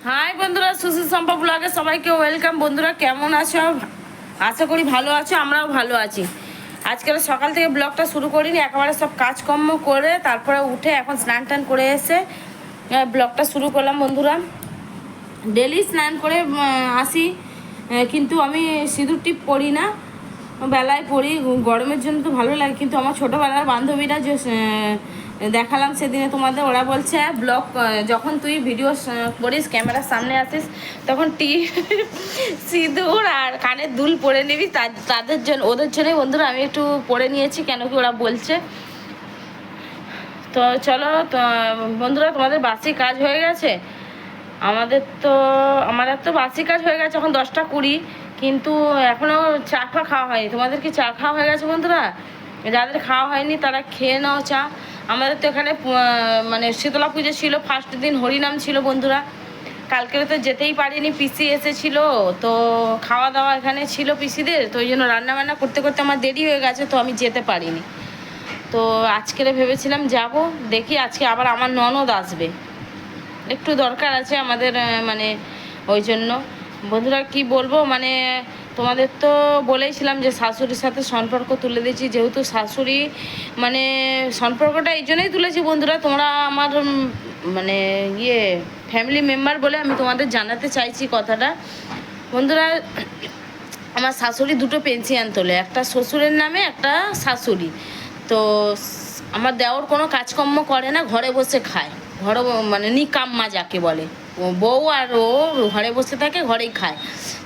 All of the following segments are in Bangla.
হাই বন্ধুরা, সুশীল সম্পা ব্লগে সবাইকে ওয়েলকাম। বন্ধুরা কেমন আছো? আশা করি ভালো আছো, আমরাও ভালো আছি। আজকে সকাল থেকে ব্লগটা শুরু করিনি, একেবারে সব কাজকর্ম করে তারপরে উঠে এখন স্নান টান করে এসে ব্লগটা শুরু করলাম। বন্ধুরা ডেলি স্নান করে আসি, কিন্তু আমি সিঁদুর টিপ পরি না, বেলায় পড়ি। গরমের জন্য তো ভালো লাগে, কিন্তু আমার ছোটোবেলার বান্ধবীরা যে দেখালাম সেদিনে তোমাদের, ওরা বলছে ব্লগ যখন তুই ভিডিও করিস ক্যামেরার সামনে আসিস তখন সিঁদুর আর কানের দুল পরে নিবি। তাদের জন্য, ওদের জন্যই বন্ধুরা আমি একটু পরে নিয়েছি, কেন কি ওরা বলছে। তো চলো তো বন্ধুরা, তোমাদের বাসি কাজ হয়ে গেছে? আমাদের তো বাসি কাজ হয়ে গেছে, এখন 10টা 20, কিন্তু এখনও চা খাওয়া হয়নি। তোমাদের কি চা খাওয়া হয়ে গেছে বন্ধুরা? যাদের খাওয়া হয়নি তারা খেয়ে নাও চা। আমাদের তো এখানে মানে শীতলা পুজো ছিল, ফার্স্ট দিন হরিনাম ছিল বন্ধুরা। কালকে তো যেতেই পারিনি, পিসি এসেছিল, তো খাওয়া দাওয়া এখানে ছিল পিসিদের, তো ওই জন্য রান্নাবান্না করতে করতে আমার দেরি হয়ে গেছে, তো আমি যেতে পারিনি। তো আজকে ভেবেছিলাম যাব, দেখি আজকে আবার আমার ননদ আসবে, একটু দরকার আছে আমাদের, মানে ওই জন্য। বন্ধুরা কি বলবো, মানে তোমাদের তো বলেইছিলাম যে শাশুড়ির সাথে সম্পর্ক তুলে দিয়েছি, যেহেতু শাশুড়ি মানে সম্পর্কটা এই জন্যই তুলেছি বন্ধুরা, তোমরা আমার মানে ফ্যামিলি মেম্বার বলে আমি তোমাদের জানাতে চাইছি কথাটা। বন্ধুরা আমার শাশুড়ি দুটো পেনশন তোলে, একটা শ্বশুরের নামে, একটা শাশুড়ি। তো আমার দেওর কোনো কাজকর্ম করে না, ঘরে বসে খায়, ঘরে মানে নিকাম্মা যাকে বলে, বউ আর ও ঘরে বসে থাকে, ঘরেই খায়।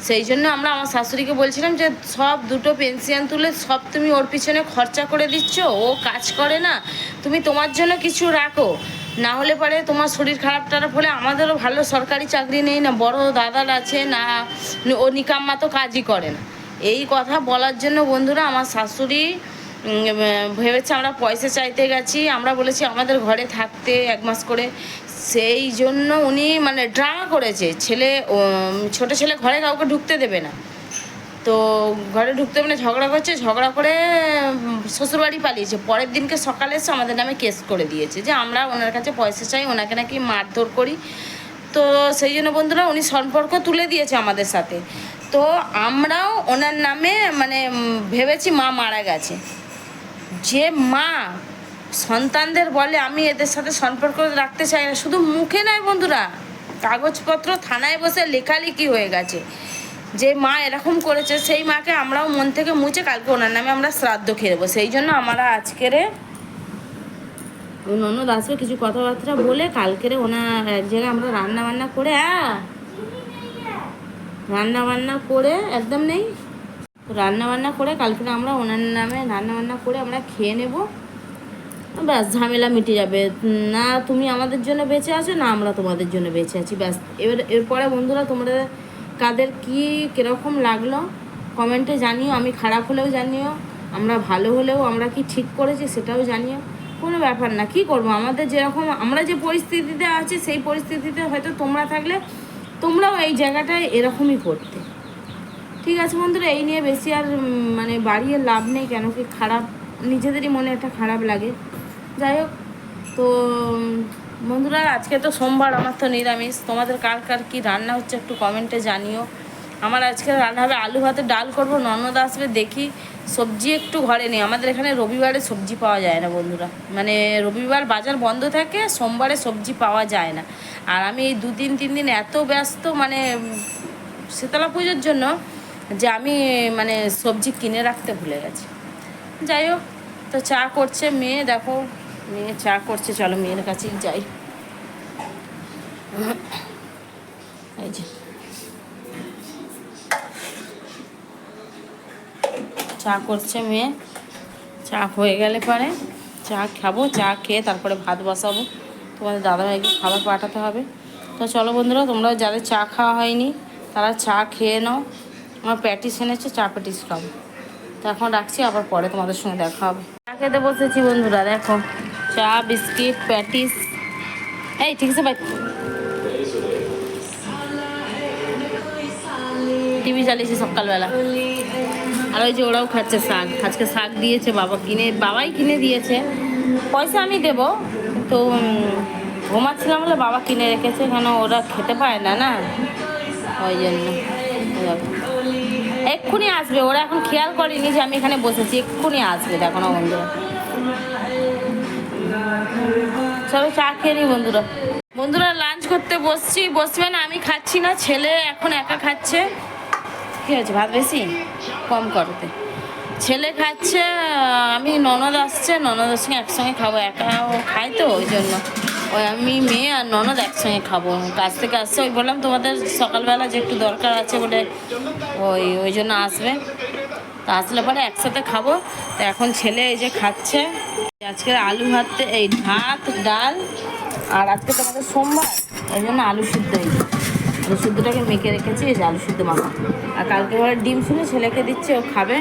সেই জন্য আমরা আমার শাশুড়িকে বলছিলাম যে সব দুটো পেনশন তুলে সব তুমি ওর পিছনে খরচা করে দিচ্ছ, ও কাজ করে না, তুমি তোমার জন্য কিছু রাখো, না হলে পরে তোমার শরীর খারাপ টারাপ হলে, আমাদেরও ভালো সরকারি চাকরি নেই না, বড় দাদার আছে না, ও নিকাম্মা তো কাজই করে না। এই কথা বলার জন্য বন্ধুরা আমার শাশুড়ি ভেবেছে আমরা পয়সা চাইতে গেছি, আমরা বলেছি আমাদের ঘরে থাকতে 1 মাস করে, সেই জন্য উনি মানে ড্রামা করেছে। ছোটো ছেলে ঘরে কাউকে ঢুকতে দেবে না, তো ঘরে ঢুকতে দেবে না, ঝগড়া করছে, ঝগড়া করে শ্বশুরবাড়ি পালিয়েছে। পরের দিনকে সকালে এসে আমাদের নামে কেস করে দিয়েছে যে আমরা ওনার কাছে পয়সা চাই, ওনাকে নাকি মারধর করি। তো সেই জন্য বন্ধুরা উনি সম্পর্ক তুলে দিয়েছে আমাদের সাথে। তো আমরাও ওনার নামে মানে ভেবেছি মা মারা গেছে। যে মা সন্তানদের বলে আমি এদের সাথে সম্পর্ক রাখতে চাই না, শুধু মুখে নয় বন্ধুরা, কাগজপত্র থানায় বসে লেখালেখি হয়ে গেছে যে মা এরকম করেছে, সেই মাকে আমরাও মন থেকে মুছে কালকে ওনার নামে আমরা শ্রাদ্ধ খেয়ে দেবো। সেই জন্য আমরা আজকের ননদ আসবে, কিছু কথাবার্তা বলে কালকেরে ওনার এক জায়গায় আমরা রান্না বান্না করে একদম নেই, রান্নাবান্না করে কালকে আমরা ওনার নামে রান্নাবান্না করে আমরা খেয়ে নেব, ব্যাস ঝামেলা মিটে যাবে। না তুমি আমাদের জন্য বেঁচে আছো, না আমরা তোমাদের জন্য বেঁচে আছি, ব্যাস। এরপরে বন্ধুরা তোমরা কাদের কীরকম লাগলো কমেন্টে জানিও, আমি খারাপ হলেও জানিও, আমরা ভালো হলেও আমরা কি ঠিক করেছি সেটাও জানিও, কোনো ব্যাপার না। কি করব, আমাদের যেরকম আমরা যে পরিস্থিতিতে আছি সেই পরিস্থিতিতে হয়তো তোমরা থাকলে তোমরাও এই জায়গাটায় এরকমই করতে। ঠিক আছে বন্ধুরা, এই নিয়ে বেশি আর মানে বাড়িয়ে লাভ নেই, কেন কি খারাপ, নিজেদেরই মনে একটা খারাপ লাগে। যাই হোক, তো বন্ধুরা আজকে তো সোমবার, আমার তো নিরামিষ। তোমাদের কার কার কী রান্না হচ্ছে একটু কমেন্টে জানিও। আমার আজকে রান্না হবে আলু ভাতে ডাল করব, ননদ আসবে, দেখি সবজি একটু ঘরে নেই, আমাদের এখানে রবিবারে সবজি পাওয়া যায় না বন্ধুরা, মানে রবিবার বাজার বন্ধ থাকে, সোমবারে সবজি পাওয়া যায় না। আর আমি এই 2-3 দিন এত ব্যস্ত মানে শীতলা পুজোর জন্য যে আমি মানে সবজি কিনে রাখতে ভুলে গেছি। যাই হোক, তো চা করছে মেয়ে, দেখো মেয়ে চা করছে, চলো মেয়ের কাছেই যাই। এই যে চা করছে মেয়ে, চা হয়ে গেলে পরে চা খাবো, চা খেয়ে তারপরে ভাত বসাবো, তোমাদের দাদাভাইকে খাবার পাঠাতে হবে। তো চলো বন্ধুরা, তোমরা যাদের চা খাওয়া হয়নি তারা চা খেয়ে নাও, আমার প্যাটিস এনেছে, চা প্যাটিস খাবো। তো এখন রাখছি, আবার পরে তোমাদের সঙ্গে দেখা হবে। চা খেতে বসেছি বন্ধুরা, দেখো চা বিস্কিট প্যাটিস, এই ঠিক আছে ভাই, টিভি চালিয়েছি সকালবেলা। আর ওই যে ওরাও খাচ্ছে শাক, আজকে শাক দিয়েছে বাবাই কিনে দিয়েছে, পয়সা আমি দেবো, তো ঘুমাচ্ছিলাম বলে বাবা কিনে রেখেছে, কেন ওরা খেতে পায় না না, ওই জন্য। এক্ষুনি আসবে, ওরা এখন খেয়াল করেনি যে আমি এখানে বসেছি, এক্ষুনি আসবে, দেখো না বন্ধুরা। চলো চা খেয়ে নি বন্ধুরা। বন্ধুরা লাঞ্চ করতে বসবে না, আমি খাচ্ছি না, ছেলে এখন একা খাচ্ছে। কী হয়েছে, ভাত বেশি কম করতে, ছেলে খাচ্ছে, আমি ননদ আসছে, ননদের সঙ্গে একসঙ্গে খাবো, একাও খাই তো ওই জন্য। ওই আমি মেয়ে আর ননদ একসঙ্গে খাবো, কাছ থেকে আসছে, ওই বললাম তোমাদের সকালবেলা যে একটু দরকার আছে বলে ওই জন্য আসবে, তা আসলে পরে একসাথে খাবো। তো এখন ছেলে এই যে খাচ্ছে, আজকের আলু ভাত, এই ভাত ডাল, আর আজকে তোমাদের সোমবার ওই জন্য আলু সিদ্ধ, আলু সিদ্ধটাকে মেখে রেখেছি, এই যে আলু সিদ্ধ মাখা, আর কালকে ঘরে ডিম ছিল ছেলেকে দিচ্ছে, ও খাবে।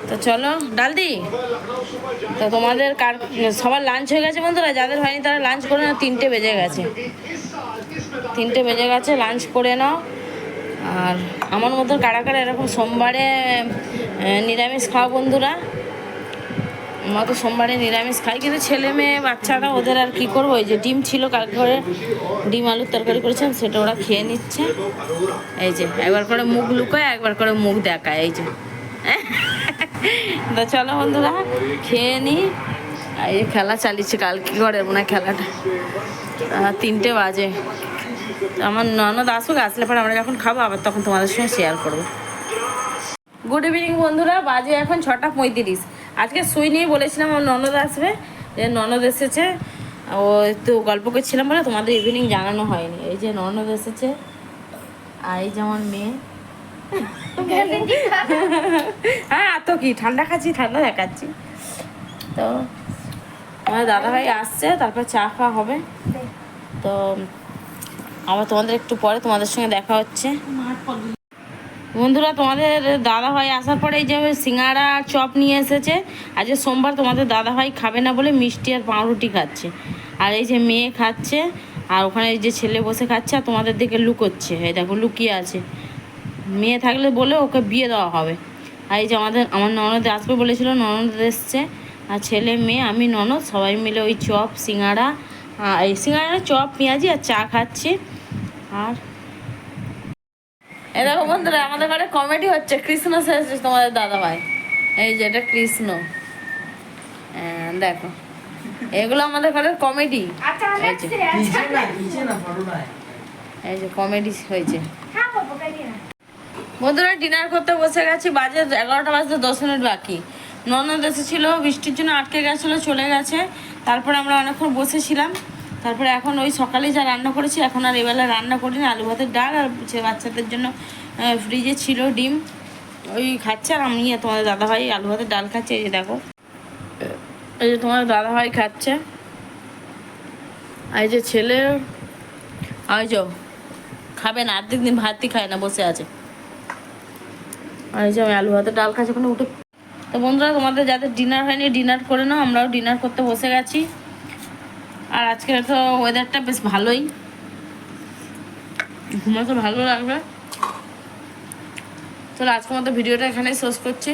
তো চলো ডাল দি। তো তোমাদের সবার লাঞ্চ হয়ে গেছে বন্ধুরা, যাদের হয়নি তারা লাঞ্চ করে নাও, 3টে বেজে গেছে, 3টে বেজে গেছে, লাঞ্চ করে নাও। আর আমার মতন কারা কারা এরকম সোমবারে নিরামিষ খাও বন্ধুরা? আমরা তো সোমবারে নিরামিষ খাই, কিন্তু ছেলে মেয়ে বাচ্চারা ওদের আর কি করবো, ওই যে ডিম ছিল কালকে ঘরে, ডিম আলুর তরকারি করেছেন, সেটা ওরা খেয়ে নিচ্ছে। এই যে একবার করে মুখ লুকায়, একবার করে মুখ দেখায়, এই যে। তো চলো বন্ধুরা খেয়ে নিই, এই খেলা চালিয়েছে কালকে ঘরের মনে হয় খেলাটা, 3টে বাজে। আমার ননদ আসুক, আসলে পরে আমরা যখন খাবো আবার তখন তোমাদের সঙ্গে শেয়ার করবো। গুড ইভিনিং বন্ধুরা, বাজে এখন 6টা 35। আজকে শুই নিয়ে বলেছিলাম আমার ননদ আসবে, যে ননদ এসেছে, ও একটু গল্প করছিলাম বলে তোমাদের ইভিনিং জানানো হয়নি। এই যে ননদ এসেছে, আর এই যে আমার মেয়ে। হ্যাঁ তো কি ঠান্ডা খাচ্ছি, ঠান্ডা দেখাচ্ছি। তো আমার দাদাভাই আসছে, তারপর চা খাওয়া হবে। তো আবার তোমাদের একটু পরে তোমাদের সঙ্গে দেখা হচ্ছে বন্ধুরা। তোমাদের দাদাভাই আসার পরে এই যে সিঙ্গাড়া আর চপ নিয়ে এসেছে। আজকে সোমবার, তোমাদের দাদাভাই খাবে না বলে মিষ্টি আর পাউরুটি খাচ্ছে, আর এই যে মেয়ে খাচ্ছে, আর ওখানে এই যে ছেলে বসে খাচ্ছে, আর তোমাদের দিকে লুকোচ্ছে, এই দেখো লুকিয়ে আছে। মেয়ে থাকলে বলে ওকে বিয়ে দেওয়া হবে। আর এই যে আমার ননদ আসবে বলেছিল, ননদ এসছে, আর ছেলে মেয়ে আমি ননদ সবাই মিলে ওই চপ সিঙ্গাড়া, এই সিঙ্গাড়া চপ পেঁয়াজি আর চা খাচ্ছি। আর এ দেখো বন্ধুরা, আমাদের ঘরে কমেডি হচ্ছে, কৃষ্ণ এসেছে তোমাদের দাদাভাই, এই যে এটা কৃষ্ণ, দেখো এগুলো আমাদের ঘরের কমেডি, এই যে কমেডি হয়েছে বন্ধুরা। ডিনার করতে বসে গেছি, বাজে 11টা বাজতে 10 মিনিট বাকি। ননদ এসেছিল, বৃষ্টির জন্য আটকে গেছিলো, চলে গেছে। তারপরে আমরা অনেকক্ষণ বসেছিলাম, তারপরে এখন ওই সকালে যা রান্না করেছি, এখন আর এবেলা রান্না করিনি, আলু ভাতের ডাল, আর বাচ্চাদের জন্য ফ্রিজে ছিল ডিম, ওই খাচ্ছে। আর আমি তোমাদের দাদাভাই আলু ভাতের ডাল খাচ্ছে, এই যে দেখো, এই যে তোমার দাদাভাই খাচ্ছে, আর এই যে ছেলে, আর এই যে খাবে না, অর্ধেক দিন ভাতই খায় না, বসে আছে। আর এই যে আমি আলু ভাতের ডাল খাচ্ছি, ওখানে উঠে। তো বন্ধুরা তোমাদের যাদের ডিনার হয়নি ডিনার করে নাও, আমরাও ডিনার করতে বসে গেছি। আর আজকে তো ওয়েদারটা বেশ ভালোই, ঘুমাতে ভালো লাগবে। চলো আজকের মতো ভিডিওটা এখানেই শেষ করছি,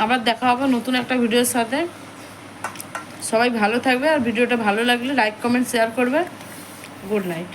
আবার দেখা হবে নতুন একটা ভিডিওর সাথে। সবাই ভালো থাকবে, আর ভিডিওটা ভালো লাগলে লাইক কমেন্ট শেয়ার করবে। Good night.